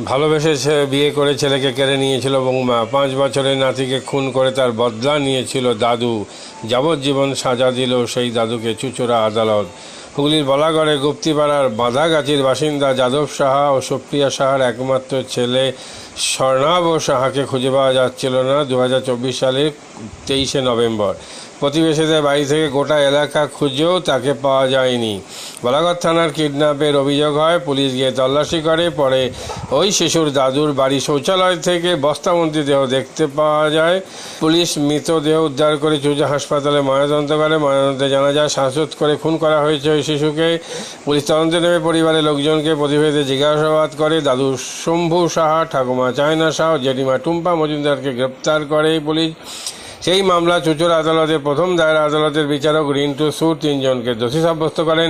ভালোবেসে বিয়ে করে ছেলেকে কেড়ে নিয়েছিল বৌমা। 5 বছরের নাতিকে খুন করে তার বদলা নিয়েছিল দাদু। যাবজ্জীবন সাজা দিল সেই দাদুকে চুঁচুড়া আদালত। হুগলির বলাগড়ে গুপ্তিপাড়ার বাঁধাগাছির বাসিন্দা যাদব সাহা ও সুপ্রিয়া সাহার একমাত্র ছেলে স্বর্ণাভ সাহাকে খুঁজে পাওয়া যাচ্ছিল না 2024 সালের 23শে নভেম্বর। প্রতিবেশীদের বাড়ি থেকে গোটা এলাকা খুঁজেও তাকে পাওয়া যায়নি। বলাগড় থানার কিডন্যাপের অভিযোগ হয়। পুলিশ গিয়ে তল্লাশি করে। পরে ওই শিশুর দাদুর বাড়ি শৌচালয় থেকে বস্তাবন্দি দেহ দেখতে পাওয়া যায়। পুলিশ মৃতদেহ উদ্ধার করে চুঁচুড়া হাসপাতালে ময়নাতদন্ত করে। ময়নাতদন্তে জানা যায় শ্বাসরোধ করে খুন করা হয়েছে ওই শিশুকে। পুলিশ তদন্তে নেমে পরিবারের লোকজনকে প্রতিবেশীদের জিজ্ঞাসাবাদ করে। দাদু শম্ভু সাহা, ঠাকুমা চায়না সাহা, জেঠিমা টুম্পা মজুমদারকে গ্রেপ্তার করে পুলিশ। সেই মামলা চুঁচুড়া আদালতের প্রথম দায়রা আদালতের বিচারক রিন্টু সুর 3 জনকে দোষী সাব্যস্ত করেন।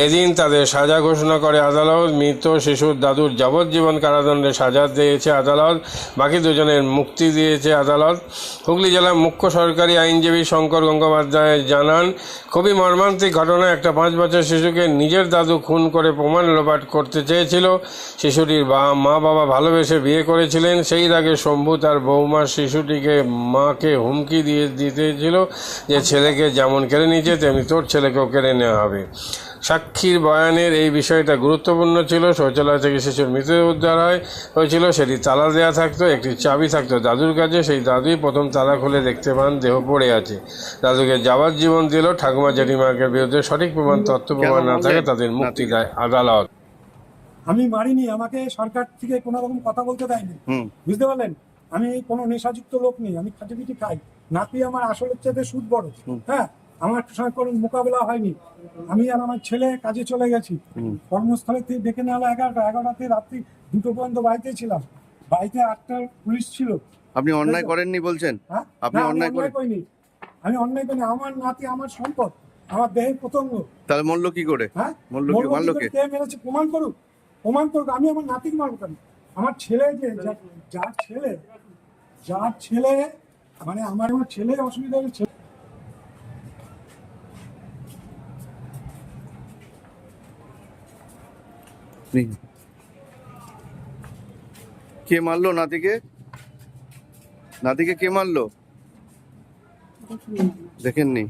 এদিন তাদের সাজা ঘোষণা করে আদালত। মৃত শিশুর দাদুর যাবজ্জীবন কারাদণ্ডে সাজা দিয়েছে আদালত। বাকি 2 জনের মুক্তি দিয়েছে আদালত। হুগলি জেলার মুখ্য সরকারি আইনজীবী শঙ্কর গঙ্গোপাধ্যায় জানান, খুবই মর্মান্তিক ঘটনা। একটা 5 বছর শিশুকে নিজের দাদু খুন করে প্রমাণ লোপাট করতে চেয়েছিল। শিশুটির মা বাবা ভালোবেসে বিয়ে করেছিলেন। সেই রাগে শম্ভু তার বৌমা শিশুটিকে মাকে হুমকি দিতেছিল যে ছেলেকে যেমন কেড়ে নিয়েছে তেমনি তোর ছেলেকেও কেড়ে নেওয়া হবে। সাক্ষীর বয়ানের এই বিষয়টা গুরুত্বপূর্ণ ছিল। শৌচালয় থেকে শিশুর মৃতদেহ উদ্ধার হয়েছিল। সেটি তালা দেওয়া থাকতো, একটি চাবি থাকতো দাদুর কাছে। সেই দাদুই প্রথম তালা খুলে দেখতে পান দেহ পড়ে আছে। দাদুকে যাবজ্জীবন দিল। ঠাকুমা জেঠিমাকে বিরুদ্ধে সঠিক তথ্য প্রমাণ না থাকে তাদের মুক্তি দেয় আদালত। আমি মারিনি, আমাকে সরকার থেকে কোনো রকম কথা বলতে দেয়নি, বুঝতে পারলেন? আমি কোনো নেশাযুক্ত লোক নেই, আমি খাটিপিটি খাই। নাতি আমার আসলের চাইতে সুদ বড়। হ্যাঁ, আমার সঙ্গে কোনো মোকাবেলা হয়নি। আমি আর আমার ছেলে কাজে চলে গেছি। কর্মস্থলে থেকে ডেকে নেওয়া 11টাতে রাত্রি 2টো পর্যন্ত বাড়িতে ছিলাম। বাড়িতে 8টার পুলিশ ছিল। আপনি অন্যায় করেননি বলছেন? হ্যাঁ, আপনি অন্যায় করিনি। আমি অন্যায় করিনি। আমার নাতি আমার সম্পদ, আমার দেহের পতঙ্গ। তাহলে মরলো কি করে? হ্যাঁ, মারলো কে? কে মেরেছে প্রমাণ করুক। আমি আমার নাতিকে মারবো কেন? আমার ছেলে যার ছেলে মানে আমার ছেলে অসুবিধা হয়েছে। কে মারলো নাতিকে? কে মারলো দেখেননি?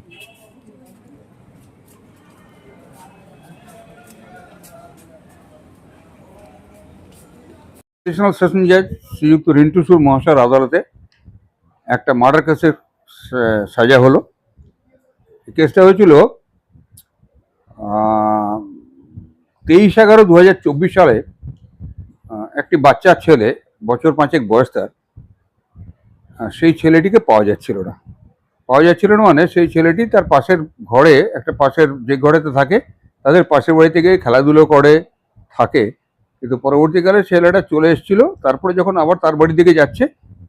এডিশনাল সেশন জাজ শ্রীযুক্ত রিন্টু সুর মহাশয়ের আদালতে একটা মার্ডার কেসের সাজা হলো। কেসটা হয়েছিল 23/11/2024 সালে। একটি বাচ্চা ছেলে, বছর 5 বয়স তার, সেই ছেলেটিকে পাওয়া যাচ্ছিল না মানে সেই ছেলেটি তার পাশের ঘরে, একটা পাশের যে ঘরেতে থাকে তাদের পাশের বাড়িতে গিয়ে খেলাধুলো করে থাকে। কিন্তু পরবর্তীকালে ছেলেটা চলে এসেছিল। তারপরে যখন আবার তার বাড়ি দিকে যাচ্ছে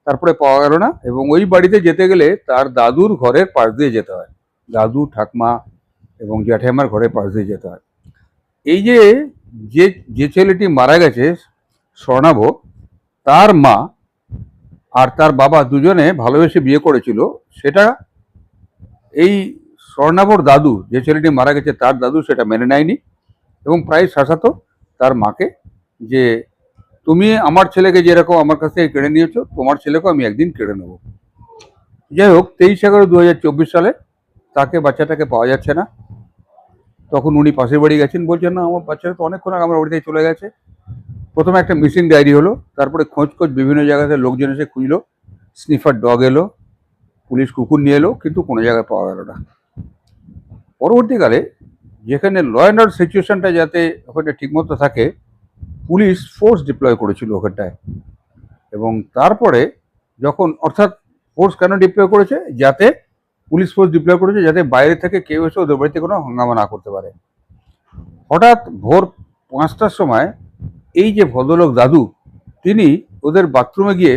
তারপরে পাওয়া গেল না। এবং ওই বাড়িতে যেতে গেলে তার দাদুর ঘরের পাশ দিয়ে যেতে হয়, দাদু ঠাকমা এবং জ্যাঠাইমার ঘরের পাশ দিয়ে যেতে হয়। এই যে যে ছেলেটি মারা গেছে স্বর্ণাভ, তার মা আর তার বাবা দুজনে ভালোবেসে বিয়ে করেছিল। সেটা এই স্বর্ণাভর দাদু, যে ছেলেটি মারা গেছে তার দাদু, সেটা মেনে নেয়নি এবং প্রায় শাসাতো তার মাকে যে তুমি আমার ছেলেকে যেরকম আমার কাছ থেকে কেড়ে নিয়েছো, তোমার ছেলেকেও আমি একদিন কেড়ে নেব। যাই হোক, 23/11/2024 সালে তাকে, বাচ্চাটাকে পাওয়া যাচ্ছে না। তখন উনি পাশের বাড়ি গেছেন, বলছেন না আমার বাচ্চাটা তো অনেকক্ষণ আগে আমার বাড়ি থেকে চলে গেছে। প্রথমে একটা মিসিং ডায়েরি হলো, তারপরে খোঁজ বিভিন্ন জায়গাতে লোকজন এসে খুঁজলো, স্নিফার ডগ এলো, পুলিশ কুকুর নিয়ে এলো, কিন্তু কোনো জায়গায় পাওয়া গেল না। পরবর্তীকালে যেখানে ল অ্যান্ড অর্ডার সিচুয়েশনটা যাতে ওখানে ঠিকমতো থাকে, পুলিশ ফোর্স ডিপ্লয় করেছিল ওখানটায়। এবং তারপরে যখন, অর্থাৎ ফোর্স কেন ডিপ্লয় করেছে, যাতে পুলিশ ফোর্স ডিপ্লয় করেছে যাতে বাইরে থেকে কেউ এসে ওদের বাড়িতে কোনো হাঙ্গামা না করতে পারে। হঠাৎ ভোর 5টার সময় এই যে ভদ্রলোক দাদু, তিনি ওদের বাথরুমে গিয়ে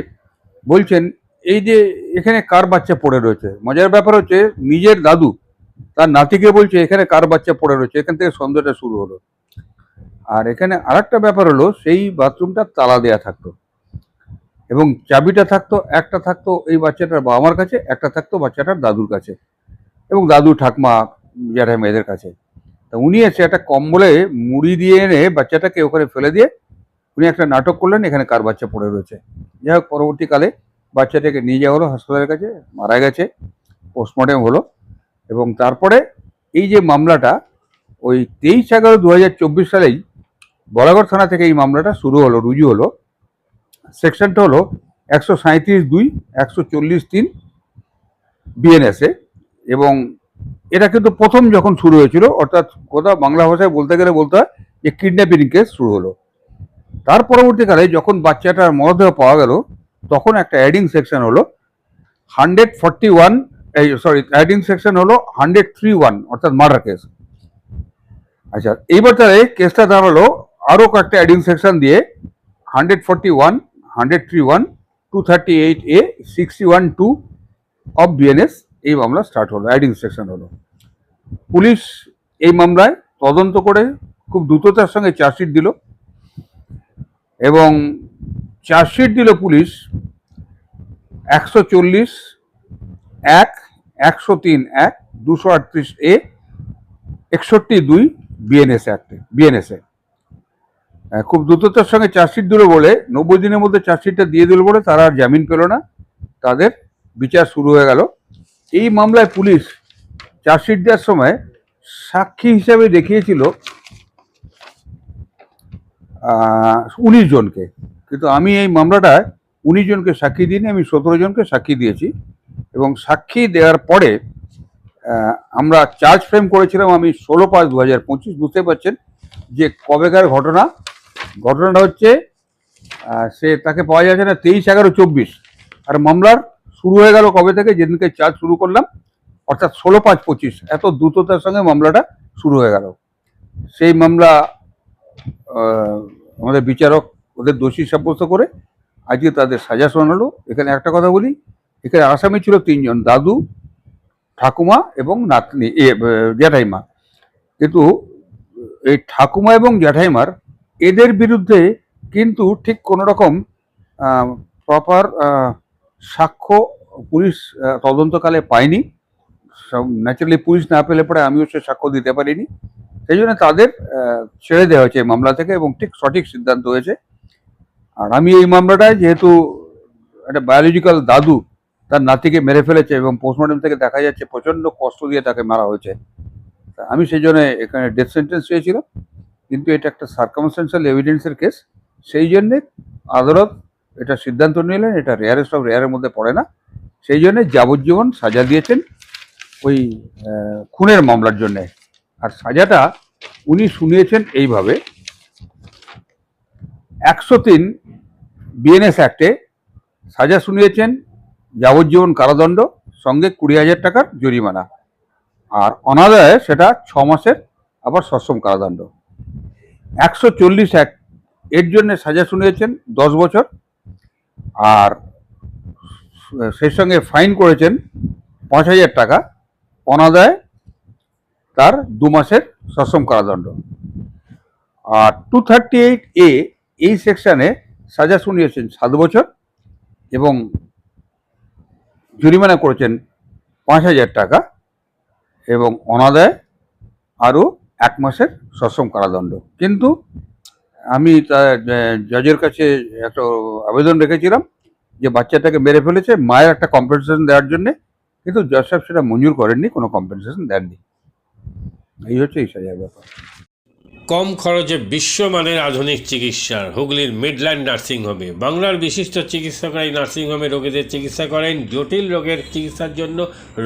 বলছেন এই যে এখানে কার বাচ্চা পড়ে রয়েছে। মজার ব্যাপার হচ্ছে, নিজের দাদু তার নাতিকে বলছে এখানে কার বাচ্চা পড়ে রয়েছে। এখান থেকে সন্দেহটা শুরু হলো। আর এখানে আরেকটা ব্যাপার হলো, সেই বাথরুমটা তালা দেয়া থাকতো এবং চাবিটা থাকতো, একটা থাকতো এই বাচ্চাটার বাবা মার কাছে, একটা থাকতো বাচ্চাটার দাদুর কাছে এবং দাদু ঠাকমা জ্যাঠা মেয়েদের কাছে। তা উনি এসে একটা কম্বলে মুড়ি দিয়ে এনে বাচ্চাটাকে ওখানে ফেলে দিয়ে উনি একটা নাটক করলেন এখানে কার বাচ্চা পড়ে রয়েছে। যাই হোক, পরবর্তীকালে বাচ্চাটাকে নিয়ে যাওয়া হলো হাসপাতালের কাছে, মারা গেছে, পোস্টমর্টেম হলো। এবং তারপরে এই যে মামলাটা ওই 23/11/2024 সালেই বলাগড় থানা থেকে এই মামলাটা শুরু হলো, রুজু হলো। সেকশনটা হলো 137(2), 140(3) বিএনএসএ। এবং এটা কিন্তু প্রথম যখন শুরু হয়েছিল, অর্থাৎ কোথাও বাংলা ভাষায় বলতে গেলে বলতে হয় যে কিডন্যাপিং কেস শুরু হলো। তার পরবর্তীকালে যখন বাচ্চাটার মরদেহ পাওয়া গেল, তখন একটা অ্যাডিং সেকশন হলো 141, অ্যাডিং সেকশন হলো 103(1), অর্থাৎ মার্ডার কেস। আচ্ছা, এইবার তাহলে কেসটা দাঁড়ালো আরও কয়েকটা অ্যাডিং সেকশন দিয়ে 141, 103(1), 238A, 61(2) অফ বিএনএস। এই মামলা স্টার্ট হলো, অ্যাডিং সেকশন হলো। পুলিশ এই মামলায় তদন্ত করে খুব দ্রুততার সঙ্গে চার্জশিট দিল। এবং চার্জশিট দিল পুলিশ 140(1), 103(1), 238A, 61(2) বিএনএসএ। খুব দ্রুততার সঙ্গে চার্জশিট দিল বলে 90 দিনের মধ্যে চার্জশিটটা দিয়ে দিল বলে তারা আর জামিন পেল না, তাদের বিচার শুরু হয়ে গেল। এই মামলায় পুলিশ চার্জশিট দেওয়ার সময় সাক্ষী হিসাবে দেখিয়েছিল 19 জনকে, কিন্তু আমি এই মামলাটায় 19 জনকে সাক্ষী দিইনি, আমি 17 জনকে সাক্ষী দিয়েছি। এবং সাক্ষী দেওয়ার পরে আমরা চার্জ ফ্রেম করেছিলাম আমি 16/5/2025। বুঝতে পারছেন যে কবেকার ঘটনাটা হচ্ছে সে তাকে পাওয়া যাচ্ছে না 23/11/24, আর মামলার শুরু হয়ে গেল কবে থেকে, যেদিনকে চার্জ শুরু করলাম, অর্থাৎ 16/5/25। এত দ্রুততার সঙ্গে মামলাটা শুরু হয়ে গেল। সেই মামলা আমাদের বিচারক ওদের দোষী সাব্যস্ত করে আজকে তাদের সাজা শোনালো। এখানে একটা কথা বলি, এখানে আসামি ছিল 3 জন, দাদু, ঠাকুমা এবং নাতনি, জ্যাঠাইমা। কিন্তু এই ঠাকুমা এবং জ্যাঠাইমার এদের বিরুদ্ধে কিন্তু ঠিক কোনো রকম প্রপার সাক্ষ্য পুলিশ তদন্তকালে পায়নি। ন্যাচারালি পুলিশ না পেলে পরে আমিও সে সাক্ষ্য দিতে পারিনি, সেই জন্য তাদের ছেড়ে দেওয়া হয়েছে এই মামলা থেকে, এবং ঠিক সঠিক সিদ্ধান্ত হয়েছে। আর আমি এই মামলাটায়, যেহেতু একটা বায়োলজিক্যাল দাদু তার নাতিকে মেরে ফেলেছে এবং পোস্টমর্টম থেকে দেখা যাচ্ছে প্রচণ্ড কষ্ট দিয়ে তাকে মারা হয়েছে, আমি সেই জন্য এখানে ডেথ সেন্টেন্স চেয়েছিলাম। কিন্তু এটা একটা সার্কামস্টেন্সিয়াল এভিডেন্সের কেস, সেই জন্যে আদালত এটা সিদ্ধান্ত নিলেন এটা রেয়ারেস্ট অফ রেয়ারের মধ্যে পড়ে না, সেই জন্যে যাবজ্জীবন সাজা দিয়েছেন ওই খুনের মামলার জন্যে। আর সাজাটা উনি শুনিয়েছেন এইভাবে, 103 বিএনএস অ্যাক্টে সাজা শুনিয়েছেন যাবজ্জীবন কারাদণ্ড সঙ্গে 20,000 টাকার জরিমানা, আর অনাদায়ে সেটা 6 মাসের আবার সশ্রম কারাদণ্ড। 140 অ্যাক্ট এর জন্য সাজা শুনিয়েছেন 10 বছর, আর সেই সঙ্গে ফাইন করেছেন 5,000 টাকা, অনাদায়ে তার 2 মাসের সশ্রম কারাদণ্ড। আর 238A এই সেকশনে সাজা শুনিয়েছেন 7 বছর এবং জরিমানা করেছেন 5,000 টাকা এবং অনাদায়ে আরও 1 মাসের সশ্রম কারাদণ্ড। কিন্তু আমি জজের কাছে একটা আবেদন রেখেছিলাম যে বাচ্চাটাকে মেরে ফেলেছে, মায়ের একটা কম্পেনসেশন দেওয়ার জন্যে, কিন্তু জজ সাহেব সেটা মঞ্জুর করেননি, কোনো কম্পেনসেশন দেননি। এই হচ্ছে এই সাজার ব্যাপার। কম খরচে বিশ্বমানের আধুনিক চিকিৎসার হুগলির মিডল্যান্ড নার্সিংহোমে বাংলার বিশিষ্ট চিকিৎসকরা এই নার্সিংহোমে রোগীদের চিকিৎসা করেন। জটিল রোগের চিকিৎসার জন্য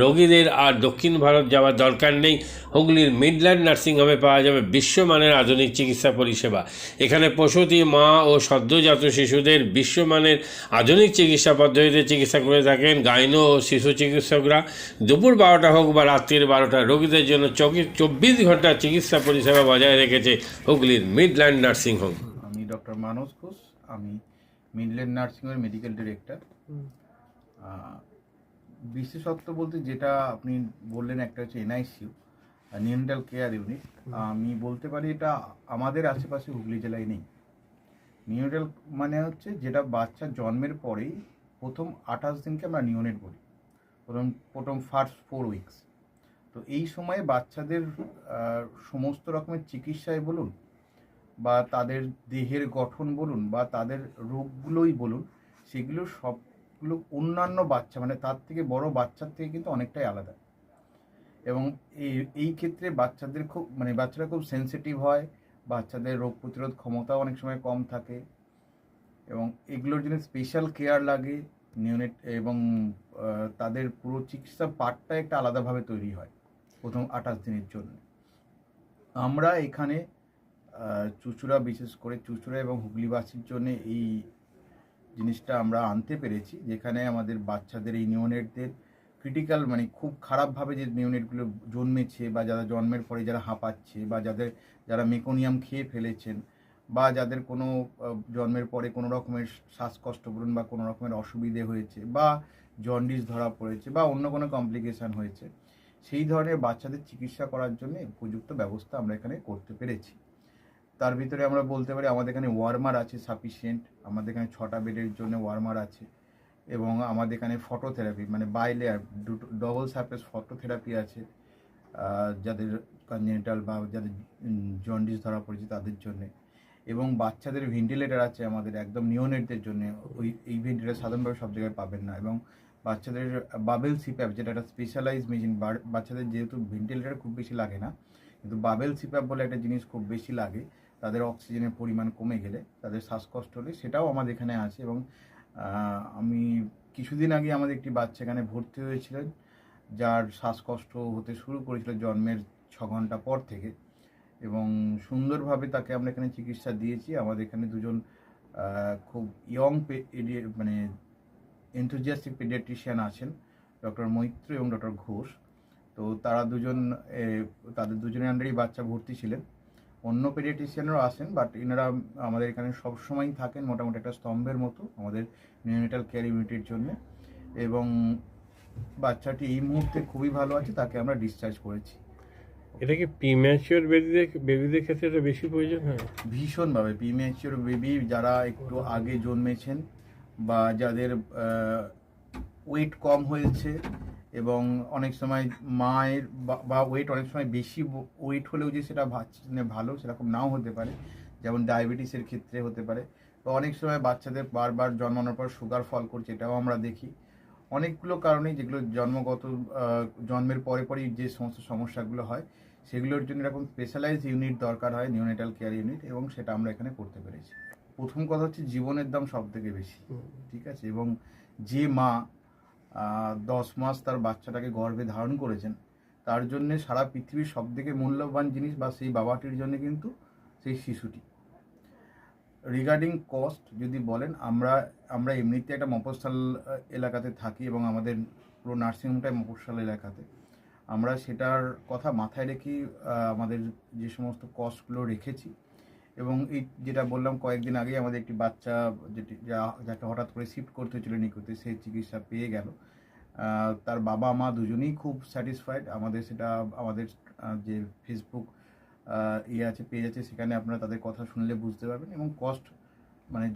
রোগীদের আর দক্ষিণ ভারত যাওয়ার দরকার নেই। হুগলির মিডল্যান্ড নার্সিংহোমে পাওয়া যাবে বিশ্বমানের আধুনিক চিকিৎসা পরিষেবা। এখানে প্রসূতি মা ও সদ্যজাত শিশুদের বিশ্বমানের আধুনিক চিকিৎসা পদ্ধতিতে চিকিৎসা করে থাকেন গাইনো ও শিশু চিকিৎসকরা। দুপুর 12টা হোক বা রাত্রির 12টা, রোগীদের জন্য 24 ঘন্টা চিকিৎসা পরিষেবা বজায় রেখেছে হুগলির মিডল্যান্ড নার্সিংহোম। আমি ডক্টর মানস ঘোষ, আমি মিডল্যান্ড নার্সিংহোমের মেডিকেল ডিরেক্টর। বিশেষত্ব বলতে যেটা আপনি বললেন, একটা হচ্ছে এনআইসিইউ, নিউনেটাল কেয়ার ইউনিট। আমি বলতে পারি এটা আমাদের আশেপাশে হুগলি জেলায় নেই। নিউনেটাল মানে হচ্ছে যেটা বাচ্চা জন্মের পরেই প্রথম 28 দিনকে আমরা নিউনেট বলি, প্রথম ফার্স্ট 4 উইকস। তো এই সময়ে বাচ্চাদের সমস্ত রকমের চিকিৎসায় বলুন বা তাদের দেহের গঠন বলুন বা তাদের রোগগুলোই বলুন, সেগুলো সবগুলো অন্যান্য বাচ্চা মানে তার থেকে বড় বাচ্চার থেকে কিন্তু অনেকটাই আলাদা। এবং এই ক্ষেত্রে বাচ্চাদের বাচ্চারা খুব সেনসিটিভ হয়, বাচ্চাদের রোগ প্রতিরোধ ক্ষমতাও অনেক সময় কম থাকে, এবং এগুলোর জন্য স্পেশাল কেয়ার লাগে নিউনেট, এবং তাদের পুরো চিকিৎসা পার্টটা একটা আলাদাভাবে তৈরি হয় প্রথম 28 দিনের জন্য। আমরা এখানে চুঁচুড়া, বিশেষ করে চুঁচুড়া এবং হুগলিবাসীর জন্য এই জিনিসটা আমরা আনতে পেরেছি, যেখানে আমাদের বাচ্চাদের এই নিউনেটদের ক্রিটিক্যাল খুব খারাপভাবে যে নিউনেটগুলো জন্মেছে বা যারা জন্মের পরে যারা হাঁপাচ্ছে বা যারা মেকোনিয়াম খেয়ে ফেলেছেন বা যাদের কোনো জন্মের পরে কোনো রকমের শ্বাসকষ্ট বলুন বা কোনো রকমের অসুবিধে হয়েছে বা জন্ডিস ধরা পড়েছে বা অন্য কোনো কমপ্লিকেশান হয়েছে, সেই ধরনের বাচ্চাদের চিকিৎসা করার জন্য উপযুক্ত ব্যবস্থা আমরা এখানে করতে পেরেছি। তার ভিতরে আমরা বলতে পারি আমাদের এখানে ওয়ার্মার আছে সাফিসিয়েন্ট, আমাদের এখানে 6টা বেডের জন্য ওয়ার্মার আছে, এবং আমাদের এখানে phototherapy bilayer double surface phototherapy আছে যাদের কনজেনিটাল বা যাদের জন্ডিস ধরা পড়েছে তাদের জন্যে, এবং বাচ্চাদের ভেন্টিলেটার আছে আমাদের একদম নিওনেটদের জন্য। এই ভেন্টিলেটার সাধারণভাবে সব জায়গায় পাবেন না, এবং বাচ্চাদের বাবেল সিপ্যাপ যেটা একটা স্পেশালাইজ মেশিন, বাচ্চাদের যেহেতু ভেন্টিলেটার খুব বেশি লাগে না, কিন্তু বাবেল সিপ্যাপ বলে একটা জিনিস খুব বেশি লাগে তাদের অক্সিজেনের পরিমাণ কমে গেলে, তাদের শ্বাসকষ্ট হলে, সেটাও আমাদের এখানে আছে। এবং আমি কিছুদিন আগে আমাদের একটি বাচ্চা এখানে ভর্তি হয়েছিলেন যার শ্বাসকষ্ট হতে শুরু করেছিল জন্মের 6 ঘন্টা পর থেকে, এবং সুন্দরভাবে তাকে আমরা এখানে চিকিৎসা দিয়েছি। আমাদের এখানে দুজন খুব ইয়ং এনথুজিয়াস্টিক পেডিয়াট্রিশিয়ান আছেন, ডক্টর মৈত্র এবং ডক্টর ঘোষ। তো তারা তাদের দুজনের আন্ডারেই বাচ্চা ভর্তি ছিলেন। অন্য পেডিয়াট্রিশিয়ানরাও আসেন, বাট এনারা আমাদের এখানে সবসময়ই থাকেন মোটামুটি একটা স্তম্ভের মতো আমাদের নিউনেটাল কেয়ার ইউনিটের জন্য। এবং বাচ্চাটি এই মুহূর্তে খুবই ভালো আছে, তাকে আমরা ডিসচার্জ করেছি। এটা কি প্রিম্যাচিওর বেবিদের ক্ষেত্রে এটা বেশি প্রয়োজন হয়? ভীষণভাবে প্রিম্যাচিওর বেবি যারা একটু আগে জন্মেছেন বা যাদের ওয়েট কম হয়েছে, এবং অনেক সময় মায়ের বা ওয়েট অনেক সময় বেশি ওয়েট হলেও যে সেটা ভালো সেরকম নাও হতে পারে, যেমন ডায়াবেটিসের ক্ষেত্রে হতে পারে, বা অনেক সময় বাচ্চাদের বারবার জন্মানোর পর সুগার ফল করছে, এটাও আমরা দেখি। অনেকগুলো কারণেই যেগুলো জন্মের পরেই যে সমস্ত সমস্যাগুলো হয় সেগুলোর জন্য এরকম স্পেশালাইজড ইউনিট দরকার হয়, নিউনেটাল কেয়ার ইউনিট, এবং সেটা আমরা এখানে করতে পেরেছি। প্রথম কথা হচ্ছে জীবনের দাম সব থেকে বেশি, ঠিক আছে, এবং যে মা 10 মাস তার বাচ্চাটাকে গর্ভে ধারণ করেছেন, তার জন্যে সারা পৃথিবীর সব থেকে মূল্যবান জিনিস বা সেই বাবাটির জন্য কিন্তু সেই শিশুটি। রিগার্ডিং কস্ট যদি বলেন, আমরা এমনিতে একটা মফস্বল এলাকাতে থাকি এবং আমাদের পুরো নার্সিংহোমটাই মফস্বল এলাকাতে। আমরা সেটার কথা মাথায় রেখেই আমাদের যে সমস্ত কস্টগুলো রেখেছি, এবং এই যেটা বললাম কয়েকদিন আগেই আমাদের একটি বাচ্চা যাকে হঠাৎ করে শিফট করতে হয়েছিল নিকুতে, সেই চিকিৎসা পেয়ে গেল। তার বাবা মা দুজনেই খুব স্যাটিসফাইড। আমাদের যে ফেসবুক পেজ আছে, সেখানে আপনারা তাদের কথা শুনলে বুঝতে পারবেন, এবং কস্ট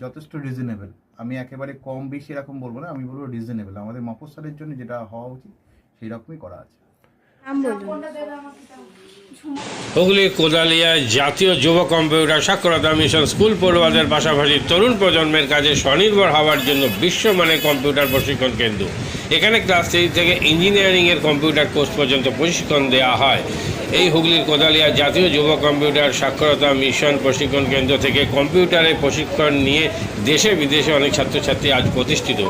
যথেষ্ট রিজনেবল। আমি একেবারে কম বেশি এরকম বলবো না, আমি বলবো রিজনেবল। আমাদের মফস্বলের জন্য যেটা হওয়া উচিত সেই রকমই করা আছে। হুগলির কোদালিয়ায় জাতীয় যুব কম্পিউটার সাক্ষরতা মিশন স্কুল পড়ুয়াদের পাশাপাশি তরুণ প্রজন্মের কাজে স্বনির্ভর হওয়ার জন্য বিশ্বমানের কম্পিউটার প্রশিক্ষণ কেন্দ্র। এখানে ক্লাস 3 থেকে ইঞ্জিনিয়ারিংয়ের কম্পিউটার কোর্স পর্যন্ত প্রশিক্ষণ দেওয়া হয়। এই হুগলির কোদালিয়া জাতীয় যুব কম্পিউটার সাক্ষরতা মিশন প্রশিক্ষণ কেন্দ্র থেকে কম্পিউটারের প্রশিক্ষণ নিয়ে দেশে বিদেশে অনেক ছাত্রছাত্রী আজ প্রতিষ্ঠিত।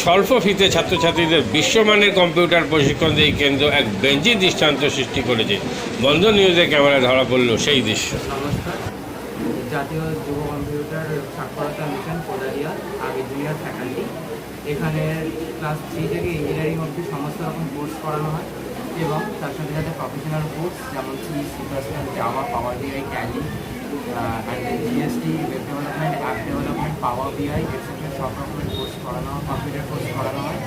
স্বল্প ফিতে ছাত্রছাত্রীদের বিশ্বমানের কম্পিউটার প্রশিক্ষণ দিয়ে এই কেন্দ্র এক বেঞ্চি দৃষ্টান্ত সৃষ্টি করেছে। বন্ধন নিউজে ক্যামেরায় ধরা পড়ল সেই দৃশ্য। নমস্কার, জাতীয় যুব কম্পিউটার সাক্ষরতা মিশন কোদালিয়া আগে জুনিয়র ফ্যাকাল্টি। এখানে ক্লাস 3 থেকে ইঞ্জিনিয়ারিং অবধি সমস্ত রকম কোর্স করানো হয়, এবং তার সাথে সাথে প্রফেশনাল কোর্স যেমন সি++, Java, power BI, tally, GST, web development, app development, power BI extra সব রকমের কোর্স করানো হয়, কম্পিউটার কোর্স করানো হয়।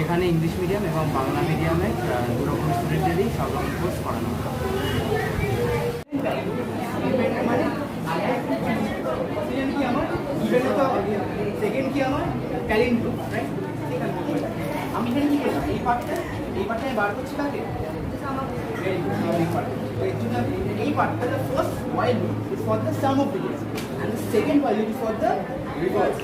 এখানে ইংলিশ মিডিয়াম এবং বাংলা মিডিয়ামে দুরকম স্টুডেন্টদেরই সব রকম কোর্স করানো হয়। সেকেন্ড কি আমার ট্যালেন্ট, রাইট? আমি এখানে কি করলাম, এই পার্টটা বার করছি তাকে। এই পার্টটা the first while loop is for the sum of digits and the second while loop is for the reverse.